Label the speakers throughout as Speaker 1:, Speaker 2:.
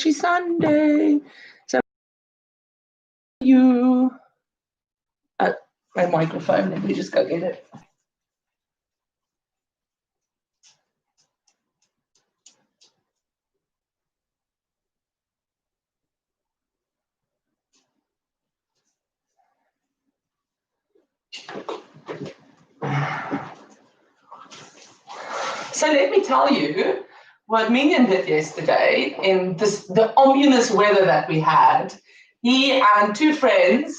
Speaker 1: Stretchy Sunday. So you, my microphone, let me just go get it. So let me tell you what Minion did yesterday in the ominous weather that we had. He and two friends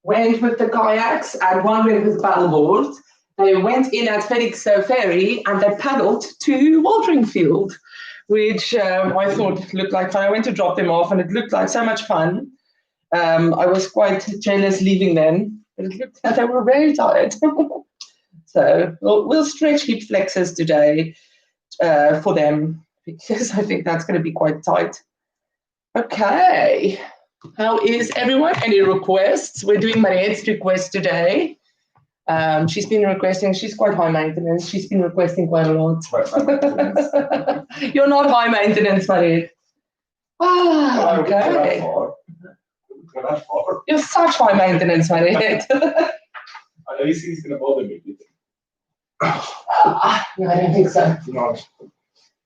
Speaker 1: went with the kayaks and one went with the paddleboard. They went in at Felixstowe Ferry and they paddled to Watering Field, which I thought looked like fun. I went to drop them off and it looked like so much fun. I was quite jealous leaving them, but it looked like they were very tired. So we'll stretch hip flexors today for them because I think that's going to be quite tight. Okay, how is everyone? Any requests? We're doing Mariette's request today. She's been requesting, she's quite high maintenance. She's been requesting quite a lot. You're not high maintenance, Mariette. Ah, okay. You're such high maintenance, Mariette.
Speaker 2: I know he's going to bother me.
Speaker 1: No, I don't think so.
Speaker 2: Not.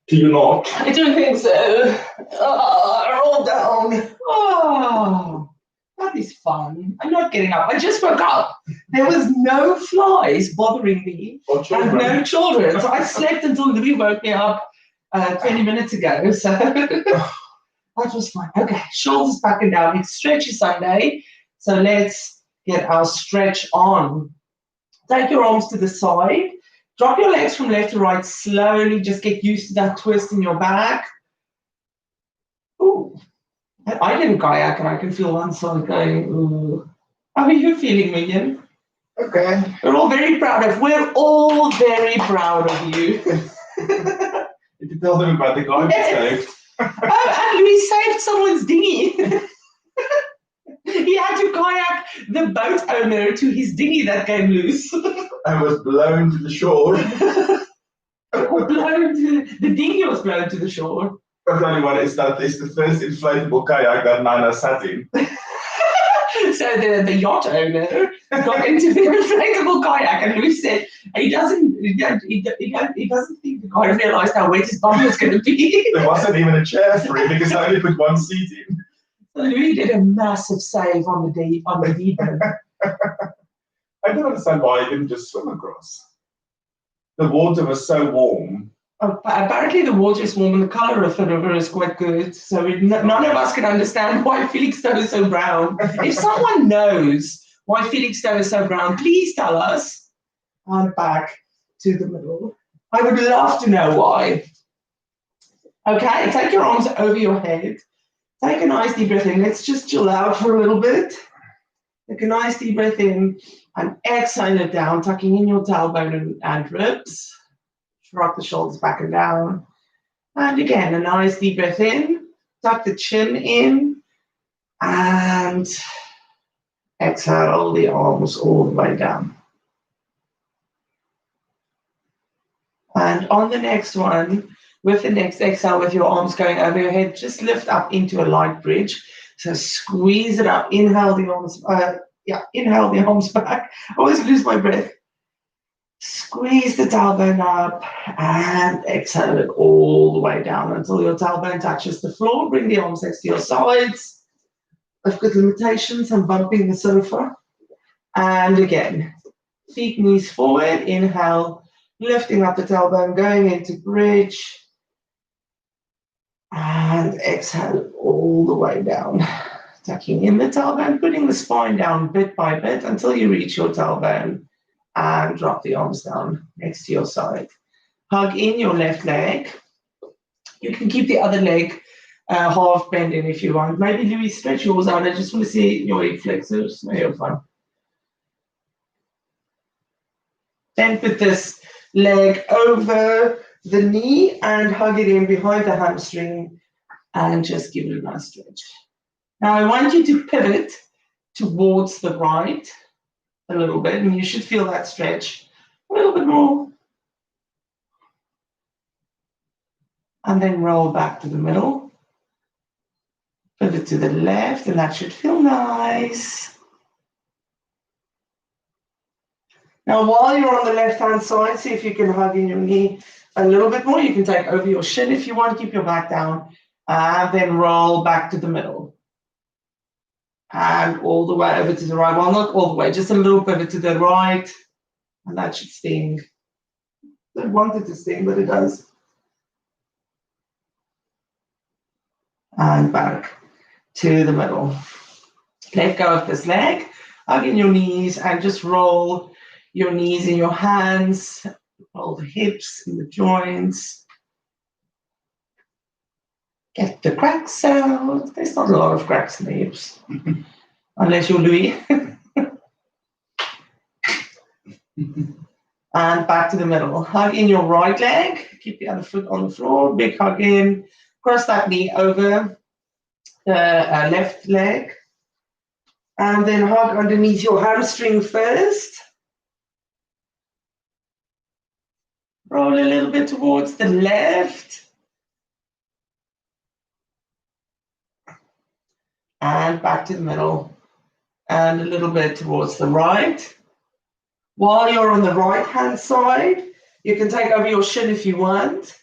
Speaker 2: Do you not?
Speaker 1: I don't think so. Roll down. Oh, that is fun. I'm not getting up. I just woke up. There was no flies bothering me and no children. So I slept until Louis woke me up 20 minutes ago. So that was fun. Okay, shoulders back and down. It's Stretchy Sunday. So let's get our stretch on. Take your arms to the side. Drop your legs from left to right slowly. Just get used to that twist in your back. Ooh, I didn't kayak and I can feel one side going, ooh. How are you feeling, Minion?
Speaker 2: Okay.
Speaker 1: We're all very proud of you.
Speaker 2: If you tell them about the guy who saved.
Speaker 1: Oh, and Louis saved someone's dinghy. He had to kayak the boat owner to his dinghy that came loose.
Speaker 2: And was blown to the shore.
Speaker 1: The dinghy was blown to the shore.
Speaker 2: I'll tell you what, it's the first inflatable kayak that Nana sat in.
Speaker 1: So the yacht owner got into the inflatable kayak and Louis said he doesn't think the guy realised how wet his bum was going to be.
Speaker 2: There wasn't even a chair for him because I only put one seat in.
Speaker 1: Louis did a massive save on the deep end.
Speaker 2: I don't understand why he didn't just swim across. The water was so warm.
Speaker 1: Apparently the water is warm and the colour of the river is quite good. So none of us can understand why Felixstowe is so brown. If someone knows why Felixstowe is so brown, please tell us. I'm back to the middle. I would love to know why. Okay, take your arms over your head. Take a nice deep breath in. Let's just chill out for a little bit. Take a nice deep breath in and exhale it down, tucking in your tailbone and ribs. Rock the shoulders back and down. And again, a nice deep breath in. Tuck the chin in. And exhale the arms all the way down. And on the next one, with the next exhale, with your arms going over your head, just lift up into a light bridge. So squeeze it up. Inhale the arms. Inhale the arms back. I always lose my breath. Squeeze the tailbone up and exhale it all the way down until your tailbone touches the floor. Bring the arms next to your sides. I've got limitations. I'm bumping the sofa. And again, feet, knees forward. Inhale, lifting up the tailbone, going into bridge. And exhale all the way down. Tucking in the tailbone, putting the spine down bit by bit until you reach your tailbone. And drop the arms down next to your side. Hug in your left leg. You can keep the other leg half bent in if you want. Maybe Louis, stretch yours out. I just want to see your hip flexors. No, you're fine. Then put this leg over the knee and hug it in behind the hamstring and just give it a nice stretch. Now I want you to pivot towards the right a little bit, and you should feel that stretch a little bit more. And then roll back to the middle. over to the left, and that should feel nice. Now, while you're on the left-hand side, see if you can hug in your knee a little bit more. You can take over your shin if you want, keep your back down, and then roll back to the middle. And all the way over to the right. Well, not all the way, just a little pivot to the right. And that should sting. I don't want it to sting, but it does. And back to the middle. Let go of this leg, hug in your knees, and just roll your knees in your hands, roll the hips in the joints. Get the cracks out. There's not a lot of cracks in the hips, unless you're Louis. And back to the middle. Hug in your right leg. Keep the other foot on the floor. Big hug in. Cross that knee over the left leg. And then hug underneath your hamstring first. Roll a little bit towards the left. And back to the middle. And a little bit towards the right. While you're on the right-hand side, you can take over your shin if you want.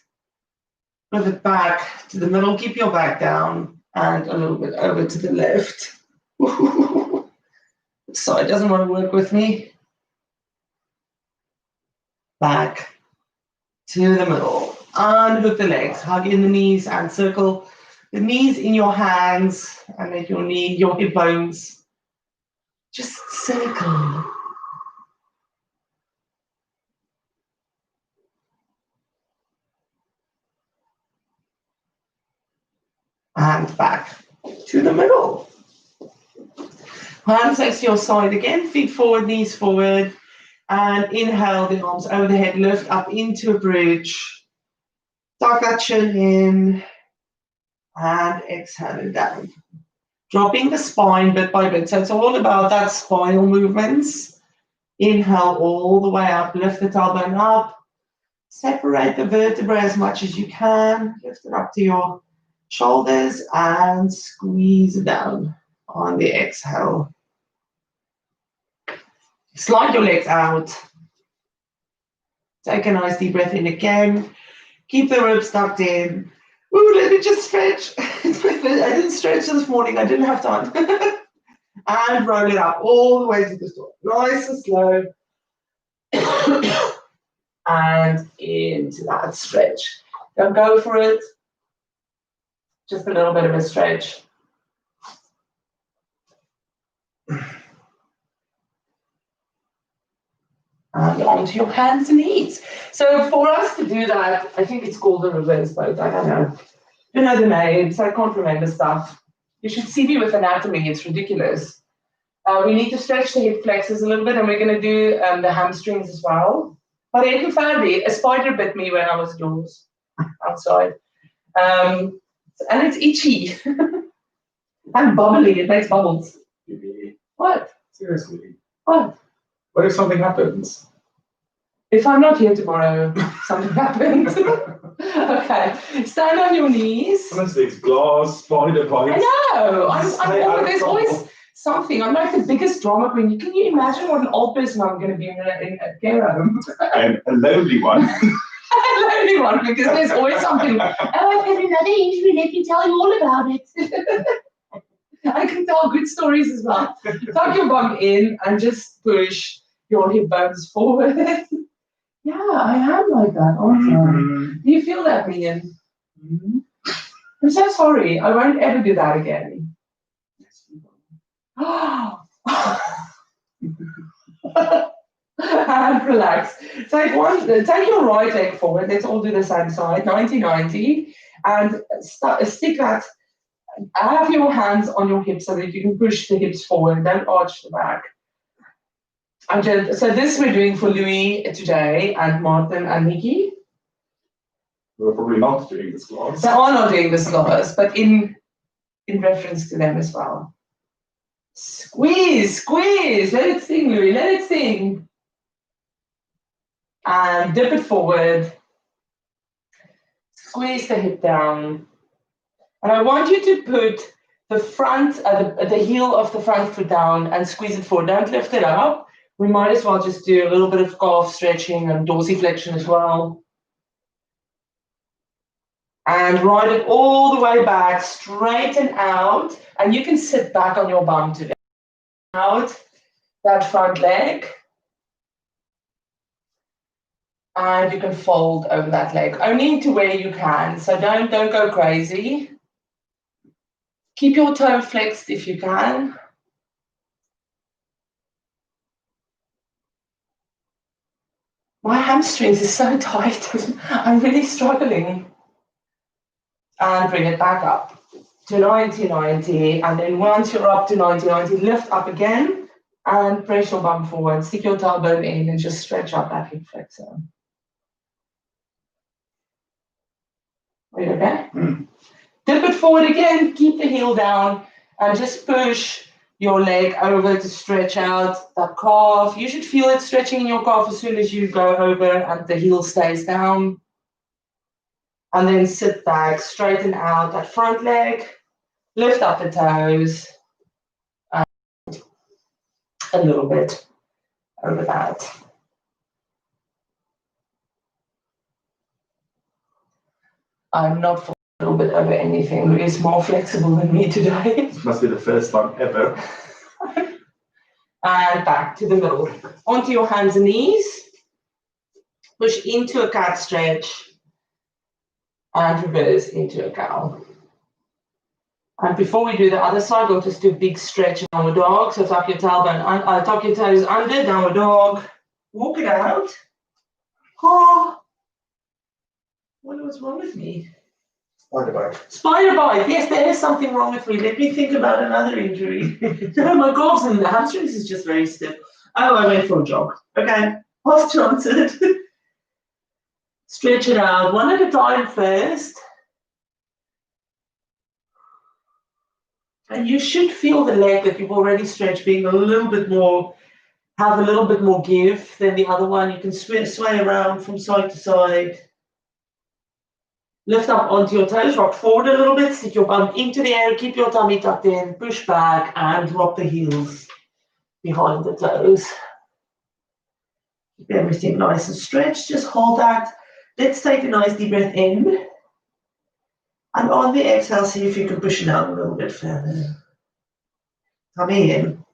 Speaker 1: Pivot back to the middle, keep your back down, and a little bit over to the left. Side doesn't want to work with me. Back to the middle. Unhook the legs, hug in the knees and circle the knees in your hands and let your hip bones just circle. And back to the middle. Hands next to your side again, feet forward, knees forward. And inhale the arms over the head, lift up into a bridge. Tuck that chin in. And exhale it down. Dropping the spine bit by bit. So it's all about that spinal movements. Inhale all the way up, lift the tailbone up. Separate the vertebrae as much as you can. Lift it up to your shoulders and squeeze it down on the exhale. Slide your legs out. Take a nice deep breath in again. Keep the ribs tucked in. Ooh, let me just stretch. I didn't stretch this morning. I didn't have time. And roll it up all the way to the floor. Nice and slow. And into that stretch. Don't go for it. Just a little bit of a stretch. And onto your hands and knees. So for us to do that, I think it's called a reverse boat. I don't know. You know the names. I can't remember stuff. You should see me with anatomy. It's ridiculous. We need to stretch the hip flexors a little bit, and we're going to do the hamstrings as well. But in family, a spider bit me when I was indoors outside. And it's itchy. And bubbly. It makes bubbles. What?
Speaker 2: Seriously.
Speaker 1: What?
Speaker 2: What if something happens?
Speaker 1: If I'm not here tomorrow, something happens. Okay. Stand on your knees.
Speaker 2: Honestly, it's glass, spider bites.
Speaker 1: I know. There's always something. I'm like the biggest drama queen. Can you imagine what an old person I'm going to be in a care home?
Speaker 2: And a lonely one.
Speaker 1: A lonely one, because there's always something. Oh, I've had another injury. Let me tell you all about it. I can tell good stories as well. Tuck your bum in and just push your hip bones forward. Yeah, I am like that, aren't I? Do you feel that, Minion? I'm so sorry. I won't ever do that again. And relax. Take your right leg forward. Let's all do the same side, 90-90. And stick that. Have your hands on your hips so that you can push the hips forward. Don't arch the back. So this we're doing for Louis today, and Martin and Nikki.
Speaker 2: We're probably not doing this class.
Speaker 1: They are not doing this class, but in reference to them as well. Squeeze. Let it sing, Louis. Let it sing. And dip it forward. Squeeze the hip down. And I want you to put the front, the heel of the front foot down and squeeze it forward. Don't lift it up. We might as well just do a little bit of calf stretching and dorsiflexion as well. And ride it all the way back, straighten out, and you can sit back on your bum today. Out that front leg. And you can fold over that leg, only into where you can. So don't go crazy. Keep your toe flexed if you can. My hamstrings is so tight. I'm really struggling. And bring it back up to 90-90. And then once you're up to 90-90, lift up again and press your bum forward. Stick your tailbone in and just stretch up that hip flexor. Are you okay? Dip it forward again, keep the heel down, and just push your leg over to stretch out that calf. You should feel it stretching in your calf as soon as you go over and the heel stays down. And then sit back, straighten out that front leg, lift up the toes, and a little bit over that. I'm not a little bit over anything. Louis is more flexible than me today.
Speaker 2: This must be the first time ever.
Speaker 1: And back to the middle. Onto your hands and knees. Push into a cat stretch. And reverse into a cow. And before we do the other side, we'll just do a big stretch, downward dog. So tuck your tailbone, tuck your toes under, downward dog. Walk it out. Oh, what's wrong with me?
Speaker 2: Spider bite.
Speaker 1: Spider bite. Yes, there is something wrong with me. Let me think about another injury. No, my calves and the hamstrings is just very stiff. Oh, I went for a jog. Okay, half answered. Stretch it out, one at a time first. And you should feel the leg that you've already stretched being a little bit more, have a little bit more give than the other one. You can sway around from side to side. Lift up onto your toes, rock forward a little bit, stick your bum into the air, keep your tummy tucked in, push back, and drop the heels behind the toes. Keep everything nice and stretched, just hold that. Let's take a nice deep breath in. And on the exhale, see if you can push it out a little bit further. Tummy in.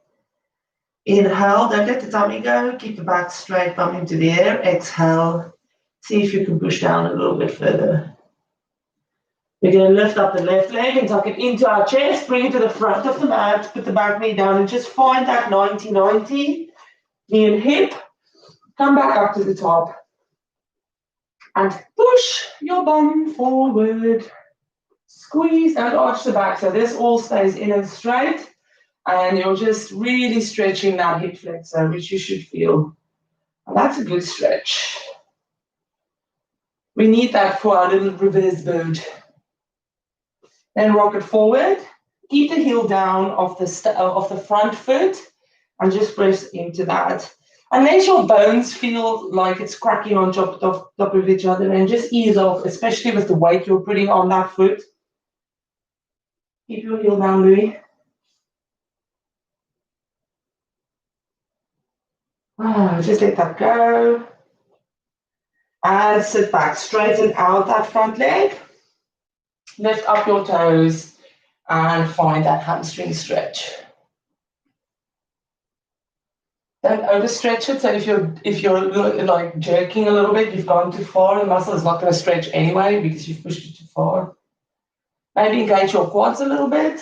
Speaker 1: Inhale, don't let the tummy go. Keep the back straight, bum into the air. Exhale, see if you can push down a little bit further. We're going to lift up the left leg and tuck it into our chest. Bring it to the front of the mat. Put the back knee down and just find that 90-90. Knee and hip. Come back up to the top. And push your bum forward. Squeeze and arch the back. So this all stays in and straight. And you're just really stretching that hip flexor, which you should feel. And that's a good stretch. We need that for our little reverse bird. Then rock it forward. Keep the heel down of the front foot and just press into that. Unless your bones feel like it's cracking on top of each other, and just ease off, especially with the weight you're putting on that foot. Keep your heel down, Louis. Just let that go. And sit back, straighten out that front leg. Lift up your toes and find that hamstring stretch. Don't overstretch it. So if you're like jerking a little bit, you've gone too far. The muscle is not going to stretch anyway because you've pushed it too far. Maybe engage your quads a little bit,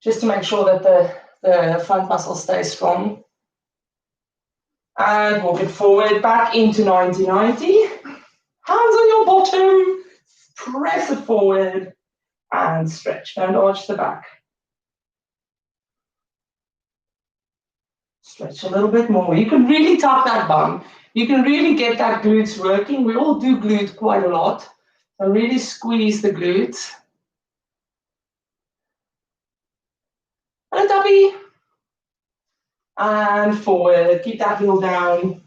Speaker 1: just to make sure that the front muscle stays strong. And walk it forward, back into 90-90. Hands on your bottom. Press it forward and stretch. Don't arch the back. Stretch a little bit more. You can really tuck that bum. You can really get that glutes working. We all do glute quite a lot. So really squeeze the glutes. And a tuppy. And forward. Keep that heel down.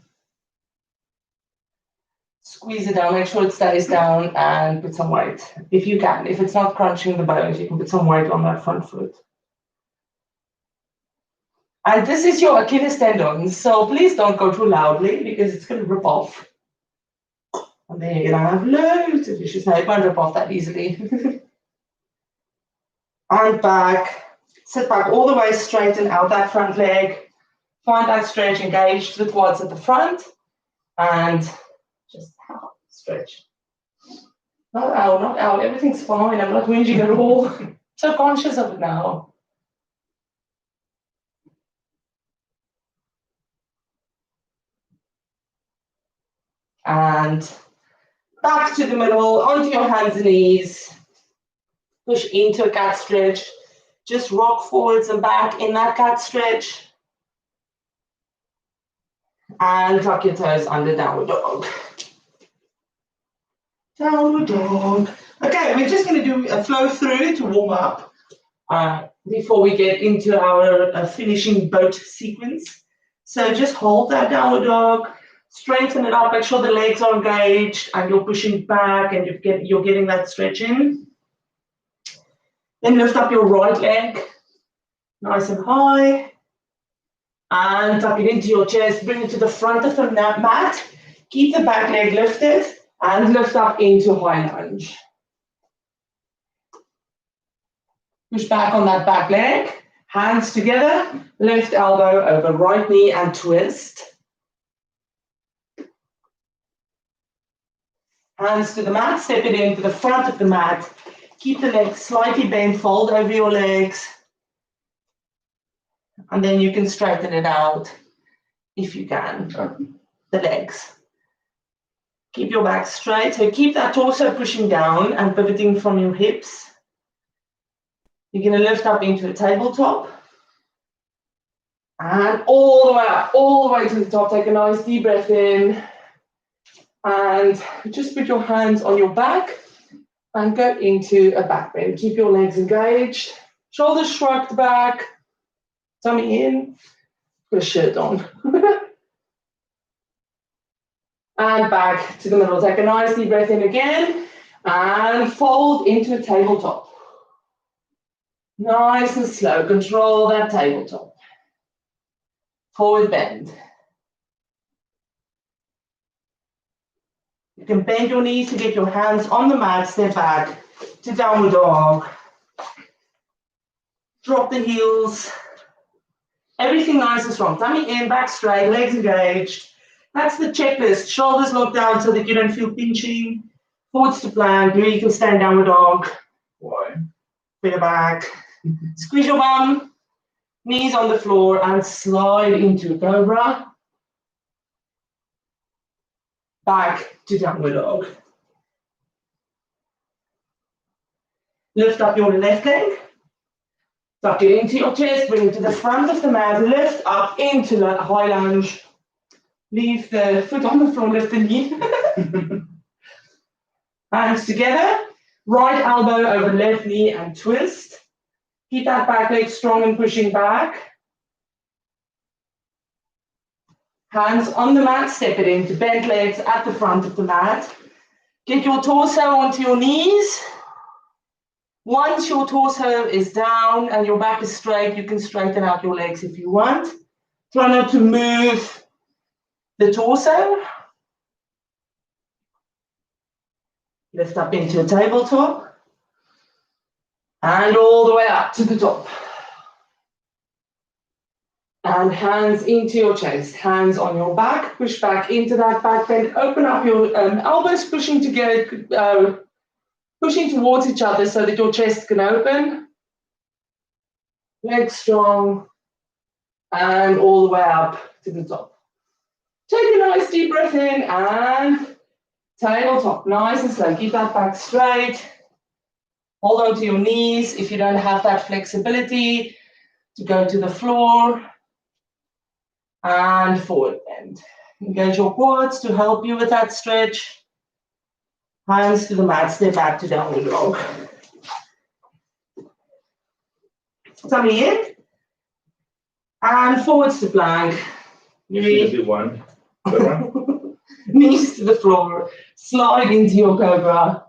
Speaker 1: Squeeze. Squeeze it down, make sure it stays down, and put some weight. If you can. If it's not crunching the bones, you can put some weight on that front foot. And this is your Achilles tendon, so please don't go too loudly because it's going to rip off. And then you're going to have loads of issues. No, it won't rip off that easily. And back. Sit back all the way, straighten out that front leg. Find that stretch, engage the quads at the front. And just stretch. Not out, not out. Everything's fine. I'm not whinging at all. So conscious of it now. And back to the middle, onto your hands and knees. Push into a cat stretch. Just rock forwards and back in that cat stretch. And tuck your toes under downward dog. Downward dog. Okay, we're just going to do a flow through to warm up before we get into our finishing boat sequence. So just hold that downward dog. Strengthen it up, make sure the legs are engaged and you're pushing back and you're getting that stretch in. Then lift up your right leg, nice and high. And tuck it into your chest, bring it to the front of the mat. Keep the back leg lifted and lift up into high lunge. Push back on that back leg, hands together, left elbow over right knee and twist. Hands to the mat, step it into the front of the mat. Keep the legs slightly bent, fold over your legs. And then you can straighten it out if you can, the legs. Keep your back straight. So keep that torso pushing down and pivoting from your hips. You're going to lift up into a tabletop. And all the way up, all the way to the top. Take a nice deep breath in. And just put your hands on your back and go into a back bend. Keep your legs engaged, shoulders shrugged back, tummy in, put a shirt on. And back to the middle. Take a nice deep breath in again and fold into a tabletop. Nice and slow, control that tabletop. Forward bend. You can bend your knees to get your hands on the mat, step back to downward dog. Drop the heels. Everything nice and strong. Tummy in, back straight, legs engaged. That's the checklist. Shoulders locked down so that you don't feel pinching. Forwards to plank. Here you can stand downward dog.
Speaker 2: Why?
Speaker 1: Bring back. Squeeze your bum. Knees on the floor and slide into cobra. Back to downward dog. Lift up your left leg. Tuck it into your chest, bring it to the front of the mat, lift up into the high lunge. Leave the foot on the floor, lift the knee. Hands together, right elbow over left knee and twist. Keep that back leg strong and pushing back. Hands on the mat, step it into bent legs at the front of the mat. Get your torso onto your knees. Once your torso is down and your back is straight, you can straighten out your legs if you want. Try not to move the torso. Lift up into a tabletop. And all the way up to the top. And hands into your chest, hands on your back, push back into that back bend, open up your elbows, pushing together, pushing towards each other so that your chest can open. Legs strong, and all the way up to the top. Take a nice deep breath in and tabletop, nice and slow. Keep that back straight. Hold on to your knees if you don't have that flexibility to go to the floor. And forward bend. Engage your quads to help you with that stretch. Hands to the mat, step back to downward dog. Tummy in. And forwards to plank.
Speaker 2: You should do one.
Speaker 1: No, knees to the floor, slide into your cobra,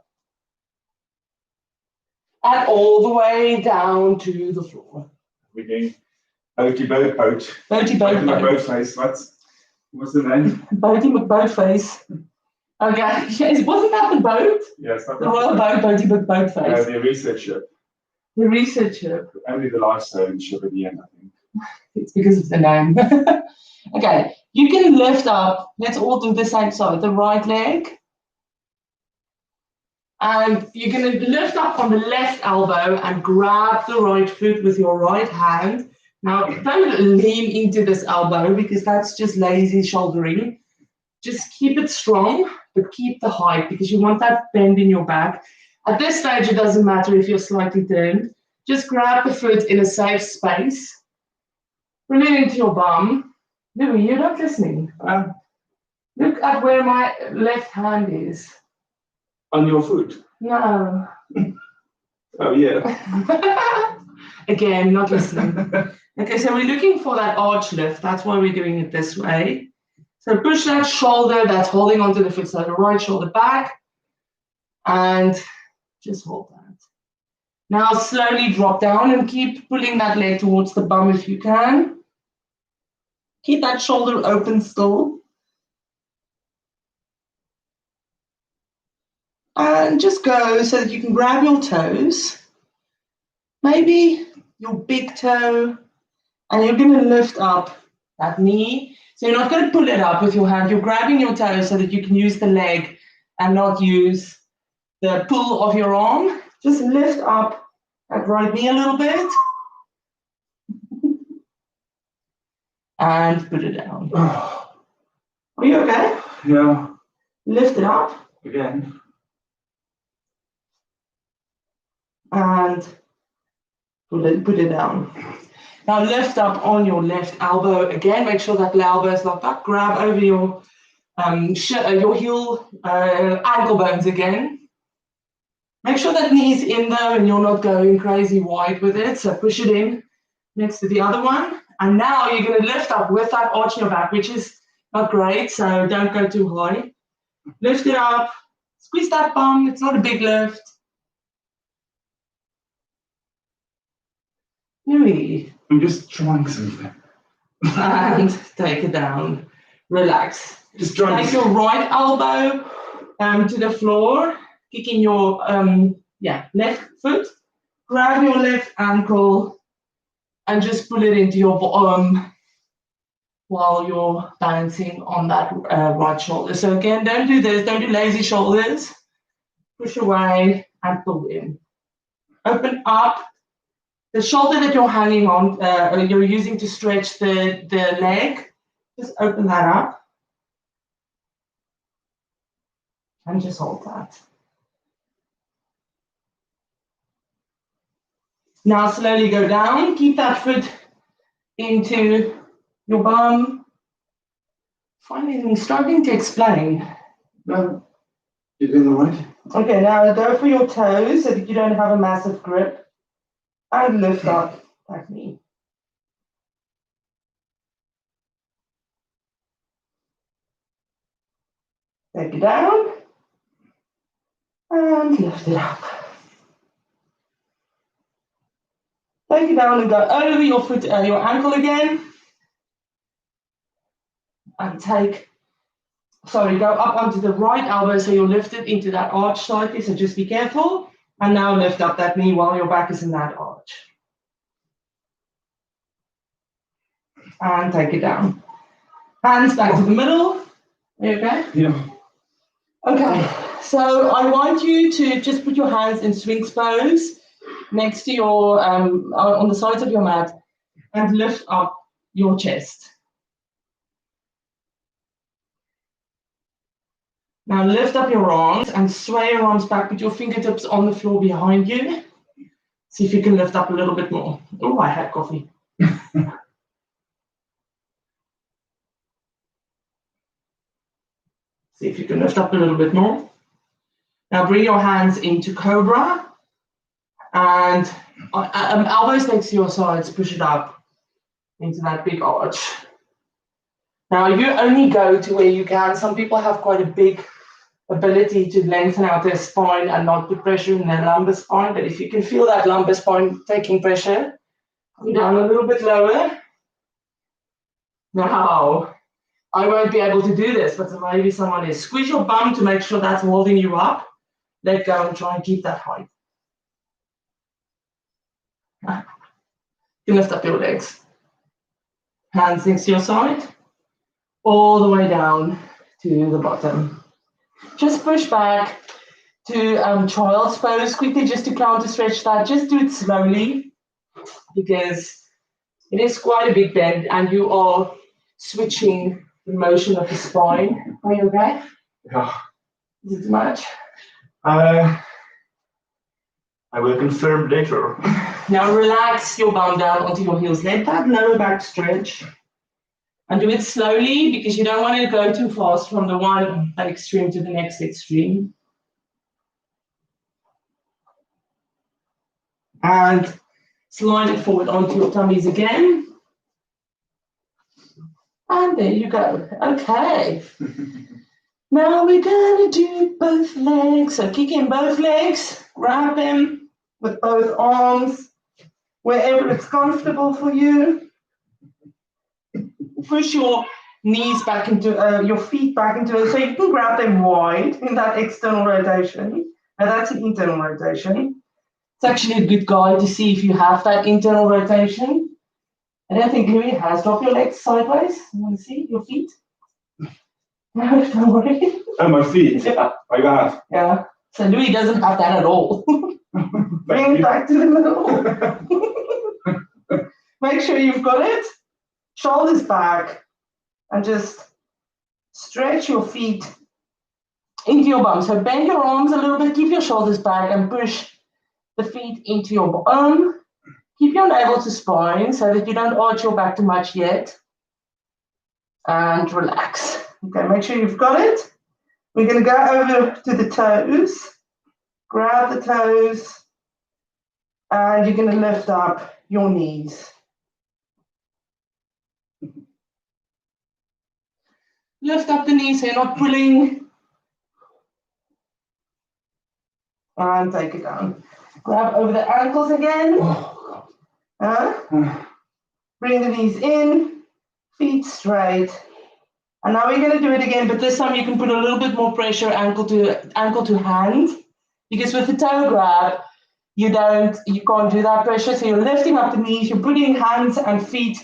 Speaker 1: and all the way down to the floor.
Speaker 2: We're doing Boaty Boat Boat.
Speaker 1: Boaty Boat Boat.
Speaker 2: Boat Face. What's the name?
Speaker 1: Boaty McBoat Face. Okay, yes, wasn't that the boat?
Speaker 2: Yes,
Speaker 1: The Royal Boat, Boaty McBoat Face.
Speaker 2: the research ship.
Speaker 1: The research ship.
Speaker 2: Only the lifestone ship at the end, I think.
Speaker 1: It's because of the name. Okay, you can lift up, let's all do the same side, the right leg. And you're going to lift up on the left elbow and grab the right foot with your right hand. Now, don't lean into this elbow because that's just lazy shouldering. Just keep it strong, but keep the height because you want that bend in your back. At this stage, it doesn't matter if you're slightly turned. Just grab the foot in a safe space. Bring it into your bum. Louis, you're not listening. Look at where my left hand is.
Speaker 2: On your foot?
Speaker 1: No.
Speaker 2: Oh, yeah.
Speaker 1: Again, not listening. Okay, so we're looking for that arch lift. That's why we're doing it this way. So push that shoulder that's holding onto the foot, so the right shoulder back, and just hold that. Now slowly drop down and keep pulling that leg towards the bum if you can. Keep that shoulder open still. And just go so that you can grab your toes, maybe your big toe, and you're going to lift up that knee. So you're not going to pull it up with your hand. You're grabbing your toes so that you can use the leg and not use the pull of your arm. Just lift up that right knee a little bit. And put it down. Are you okay?
Speaker 2: Yeah.
Speaker 1: Lift it up.
Speaker 2: Again.
Speaker 1: And put it down. Now lift up on your left elbow again. Make sure that elbow is locked up. Grab over your heel ankle bones again. Make sure that knee's in there and you're not going crazy wide with it. So push it in next to the other one. And now you're going to lift up with that arch in your back, which is not great. So don't go too high. Lift it up. Squeeze that bum. It's not a big lift. Louis.
Speaker 2: I'm just trying something.
Speaker 1: And take it down. Relax.
Speaker 2: Just trying.
Speaker 1: Take your right elbow to the floor, kicking your left foot. Grab your left ankle and just pull it into your bottom while you're balancing on that right shoulder. So again, don't do this. Don't do lazy shoulders. Push away and pull in. Open up. The shoulder that you're hanging on, you're using to stretch the leg, just open that up and just hold that. Now slowly go down, keep that foot into your bum. Finally, starting to explain.
Speaker 2: No, you're doing all right.
Speaker 1: Okay, now go for your toes so that you don't have a massive grip. And lift up that knee. Take it down and lift it up. Take it down and go over your foot, your ankle again. And go up onto the right elbow so you're lifted into that arch slightly, so just be careful. And now lift up that knee while your back is in that arch. And take it down. Hands back to the middle. Are you okay?
Speaker 2: Yeah.
Speaker 1: Okay, so I want you to just put your hands in Sphinx pose next to your, on the sides of your mat and lift up your chest. Now lift up your arms and sway your arms back, put your fingertips on the floor behind you. See if you can lift up a little bit more. Oh, I had coffee. See if you can lift up a little bit more. Now bring your hands into Cobra and elbows next to your sides, push it up into that big arch. Now, you only go to where you can. Some people have quite a big ability to lengthen out their spine and not put pressure in their lumbar spine. But if you can feel that lumbar spine taking pressure, come down a little bit lower. Now, I won't be able to do this, but maybe someone is. Squeeze your bum to make sure that's holding you up. Let go and try and keep that height. You lift up your legs. Hands next to your side. All the way down to the bottom. Just push back to child's pose quickly, just to counter stretch that. Just do it slowly because it is quite a big bend and you are switching the motion of the spine. Are you okay?
Speaker 2: Yeah.
Speaker 1: Is it too much?
Speaker 2: I will confirm later.
Speaker 1: Now relax your bum down onto your heels. Let that lower back stretch. And do it slowly because you don't want to go too fast from the one extreme to the next extreme. And slide it forward onto your tummies again. And there you go. Okay. Now we're going to do both legs. So kick in both legs, grab them with both arms, wherever it's comfortable for you. Push your knees back into, your feet back into it, so you can grab them wide in that external rotation. Now that's an internal rotation. It's actually a good guide to see if you have that internal rotation. I don't think Louis has. Drop your legs sideways. You want to see your feet? No, don't worry.
Speaker 2: Oh, my feet.
Speaker 1: Yeah.
Speaker 2: Like that.
Speaker 1: Yeah. So Louis doesn't have that at all. Bring it back to the middle. Make sure you've got it. Shoulders back. And just stretch your feet into your bum. So bend your arms a little bit. Keep your shoulders back and push the feet into your bum. Keep your navel to spine so that you don't arch your back too much yet. And relax. Okay, make sure you've got it. We're going to go over to the toes. Grab the toes. And you're going to lift up your knees. Lift up the knees so you're not pulling. And take it down. Grab over the ankles again. Bring the knees in, feet straight. And now we're going to do it again, but this time you can put a little bit more pressure ankle to hand. Because with the toe grab, you can't do that pressure. So you're lifting up the knees, you're putting hands and feet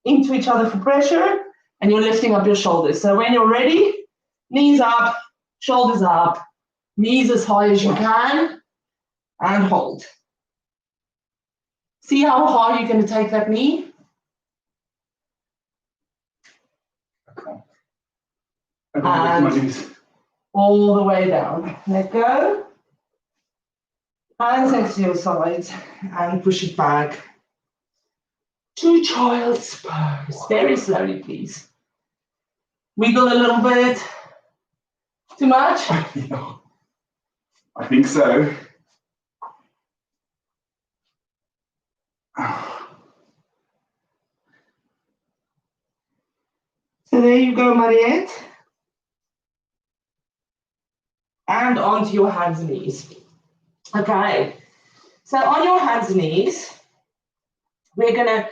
Speaker 1: into each other for pressure, and you're lifting up your shoulders. So when you're ready, knees up, shoulders up, knees as high as you can, and hold. See how hard you're going to take that knee? And all the way down. Let go. Hands next to your sides and push it back to child's pose. Very slowly, please. Wiggle a little bit. Too much?
Speaker 2: Yeah. I think so.
Speaker 1: So there you go, Mariette. And onto your hands and knees. Okay. So on your hands and knees, we're going to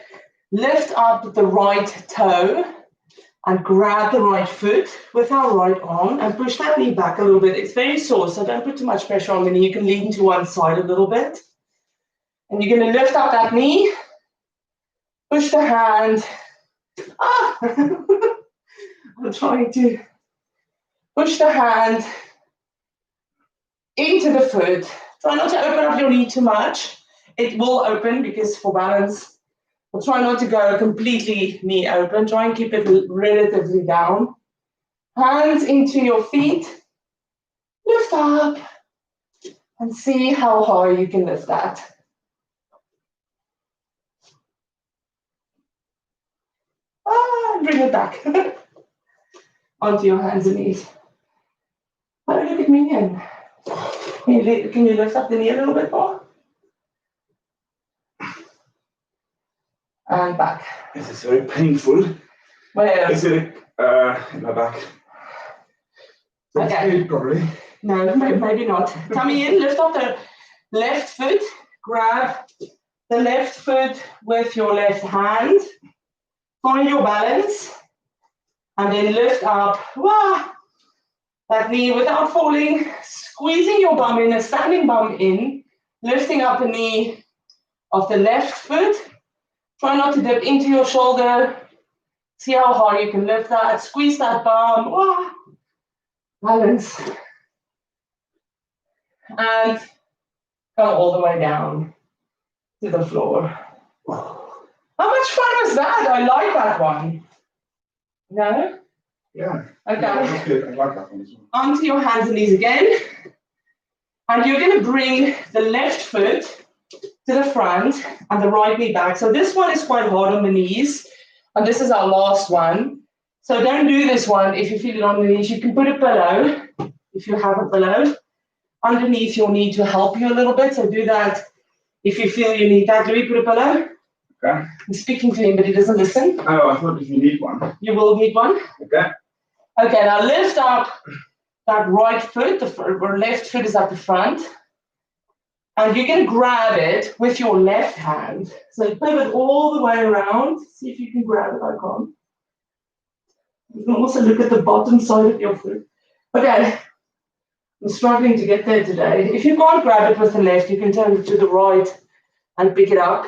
Speaker 1: lift up the right toe and grab the right foot with our right arm and push that knee back a little bit. It's very sore, so don't put too much pressure on the knee. You can lean to one side a little bit. And you're going to lift up that knee, push the hand. I'm trying to push the hand into the foot. Try not to open up your knee too much. It will open because for balance, we'll try not to go completely knee open. Try and keep it relatively down. Hands into your feet. Lift up and see how high you can lift that. Bring it back onto your hands and knees. Oh, look at me again. Can you lift up the knee a little bit more? And back.
Speaker 2: This is very painful.
Speaker 1: Where?
Speaker 2: It's in my back. So
Speaker 1: Okay.
Speaker 2: it's probably.
Speaker 1: No, maybe not. Tummy in, lift up the left foot, grab the left foot with your left hand, find your balance, and then lift up that knee without falling, squeezing your bum in, a standing bum in, lifting up the knee of the left foot. Try not to dip into your shoulder. See how hard you can lift that, squeeze that bum, balance. And come all the way down to the floor. How much fun was that? I like that one. No?
Speaker 2: Yeah.
Speaker 1: Okay.
Speaker 2: Yeah, that's good. I like that one as well.
Speaker 1: Onto your hands and knees again. And you're going to bring the left foot to the front and the right knee back. So this one is quite hard on the knees. And this is our last one. So don't do this one if you feel it on the knees. You can put a pillow, if you have a pillow, underneath your knee to help you a little bit. So do that if you feel you need that. Louis, put a pillow.
Speaker 2: Okay.
Speaker 1: I'm speaking to him, but he doesn't listen.
Speaker 2: Oh, I thought if you need one.
Speaker 1: You will need one.
Speaker 2: Okay.
Speaker 1: Okay, now lift up that right foot. The left foot is at the front. And you're going to grab it with your left hand. So pivot all the way around. See if you can grab it. I can't. You can also look at the bottom side of your foot. Okay. I'm struggling to get there today. If you can't grab it with the left, you can turn it to the right and pick it up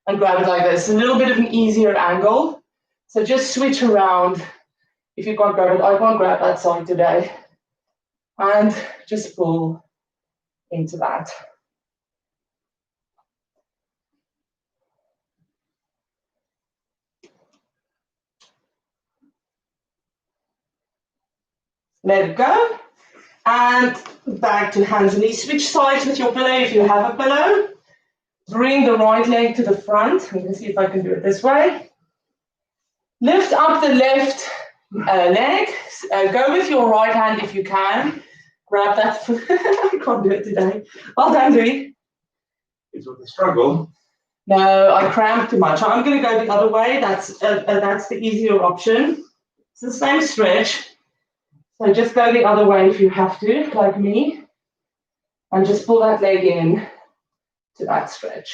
Speaker 1: and grab it like this. A little bit of an easier angle. So just switch around. If you can't grab it, I can't grab that side today. And just pull into that. Let it go. And back to hands and knees. Switch sides with your pillow if you have a pillow. Bring the right leg to the front. I'm going to see if I can do it this way. Lift up the left leg. Go with your right hand if you can. Grab that foot. I can't do it today. Well done, Louis.
Speaker 2: It's with the struggle.
Speaker 1: No, I cramped too much. I'm going to go the other way. That's the easier option. It's the same stretch. So just go the other way if you have to, like me. And just pull that leg in to that stretch.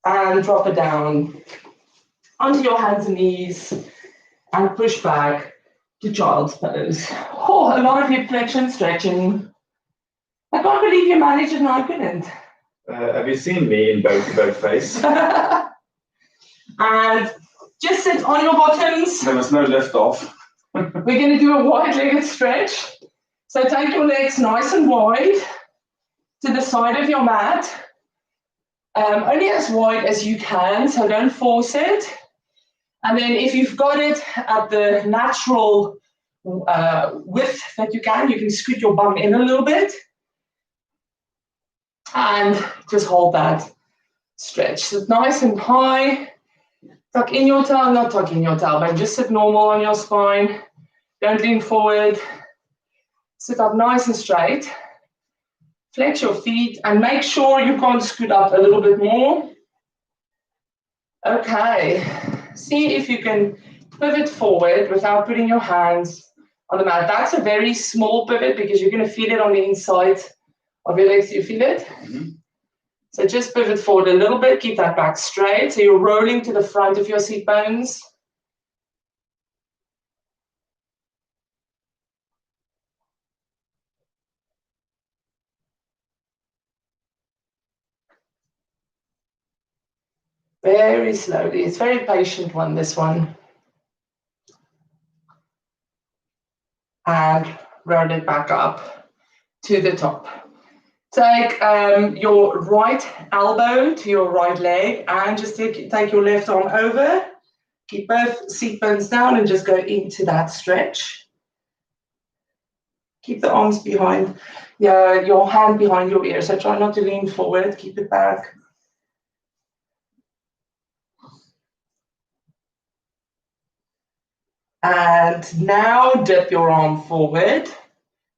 Speaker 1: And drop it down onto your hands and knees and push back to child's pose. Oh, a lot of hip flexion stretching. I can't believe you managed it and I couldn't.
Speaker 2: Have you seen me in both face?
Speaker 1: And just sit on your bottoms.
Speaker 2: There was no lift off.
Speaker 1: We're going to do a wide-legged stretch. So take your legs nice and wide to the side of your mat. Only as wide as you can, so don't force it. And then if you've got it at the natural width that you can scoot your bum in a little bit. And just hold that stretch. Sit nice and high. Tuck in your tail, not tuck in your tailbone. Just sit normal on your spine. Don't lean forward. Sit up nice and straight. Flex your feet and make sure you can't scoot up a little bit more. Okay. See if you can pivot forward without putting your hands on the mat. That's a very small pivot because you're going to feel it on the inside of your legs. Do you feel it?
Speaker 2: Mm-hmm.
Speaker 1: So just pivot forward a little bit. Keep that back straight. So you're rolling to the front of your seat bones. Very slowly. It's a very patient one, this one. And roll it back up to the top. Take your right elbow to your right leg and just take your left arm over. Keep both seat bones down and just go into that stretch. Keep the arms behind, your hand behind your ear. So try not to lean forward. Keep it back. And now dip your arm forward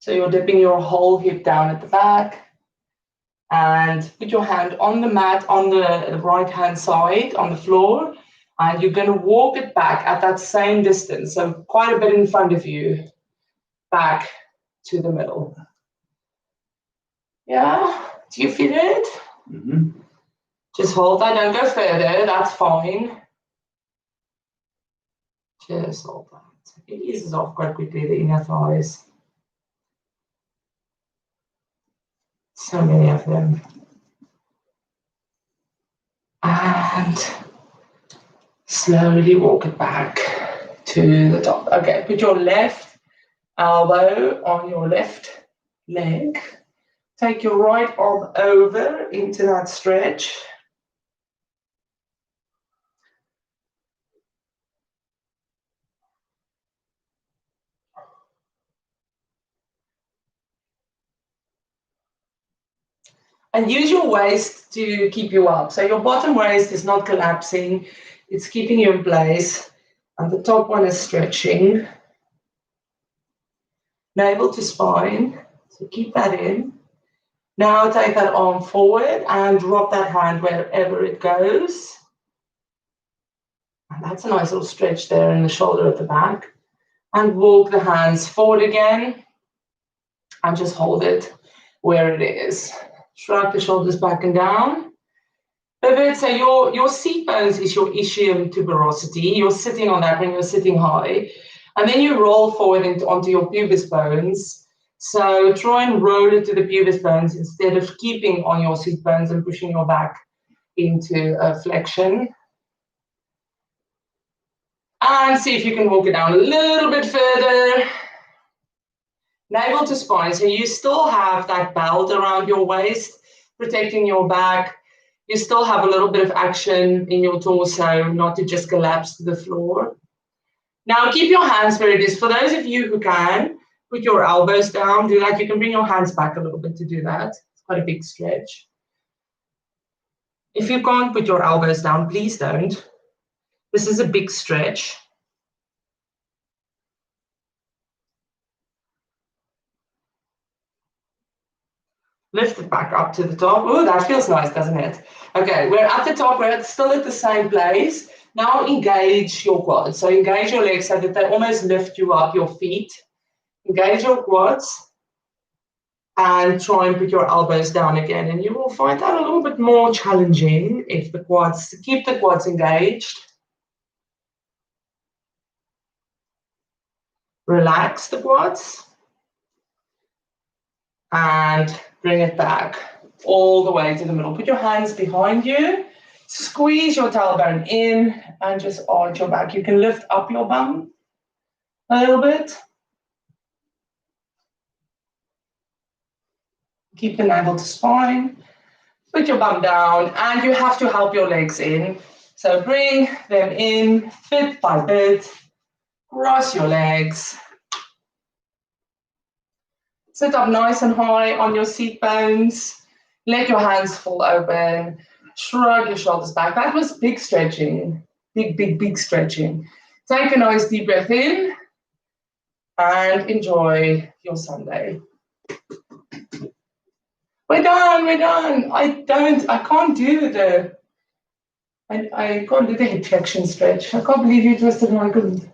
Speaker 1: So you're dipping your whole hip down at the back and put your hand on the mat on the right-hand side on the floor, and you're going to walk it back at that same distance, so quite a bit in front of you, back to the middle. Yeah, do you feel it?
Speaker 2: Mm-hmm.
Speaker 1: Just hold that, don't go further, that's fine. Just hold that. It eases off quite quickly, the inner thighs. So many of them. And slowly walk it back to the top. Okay, put your left elbow on your left leg. Take your right arm over into that stretch. And use your waist to keep you up. So your bottom waist is not collapsing. It's keeping you in place. And the top one is stretching. Navel to spine. So keep that in. Now take that arm forward and drop that hand wherever it goes. And that's a nice little stretch there in the shoulder at the back. And walk the hands forward again. And just hold it where it is. Shrug the shoulders back and down. Pivot, so your seat bones is your ischium tuberosity. You're sitting on that when you're sitting high. And then you roll forward onto your pubis bones. So try and roll it to the pubis bones instead of keeping on your seat bones and pushing your back into a flexion. And see if you can walk it down a little bit further. Navel to spine, so you still have that belt around your waist, protecting your back. You still have a little bit of action in your torso, not to just collapse to the floor. Now keep your hands where it is. For those of you who can, put your elbows down, do that. You can bring your hands back a little bit to do that. It's quite a big stretch. If you can't put your elbows down, please don't. This is a big stretch. Lift it back up to the top. Oh, that feels nice, doesn't it? Okay, we're at the top. We're still at the same place. Now engage your quads. So engage your legs so that they almost lift you up, your feet. Engage your quads. And try and put your elbows down again. And you will find that a little bit more challenging if the quads, keep the quads engaged. Relax the quads. And bring it back all the way to the middle. Put your hands behind you. Squeeze your tailbone in and just arch your back. You can lift up your bum a little bit. Keep the navel to spine. Put your bum down and you have to help your legs in. So bring them in bit by bit. Cross your legs. Sit up nice and high on your seat bones. Let your hands fall open. Shrug your shoulders back. That was big stretching. Big stretching. Take a nice deep breath in and enjoy your Sunday. We're done. I can't do the hip flexion stretch. I can't believe you twisted my good.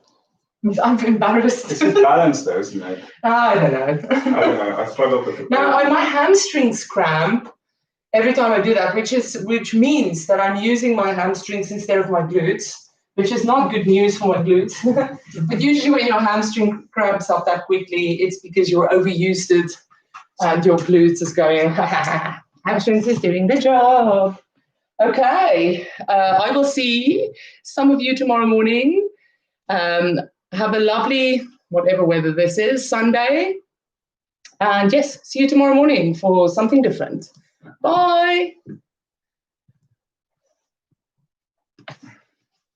Speaker 1: I'm embarrassed.
Speaker 2: It's just balance though, isn't it?
Speaker 1: I don't know.
Speaker 2: I struggle with it.
Speaker 1: Now my hamstrings cramp every time I do that, which means that I'm using my hamstrings instead of my glutes, which is not good news for my glutes. But usually when your hamstring cramps up that quickly, it's because you're overused it and your glutes is going, hamstrings is doing the job. Okay, I will see some of you tomorrow morning. Have a lovely, whatever weather this is, Sunday. And yes, see you tomorrow morning for something different. Bye.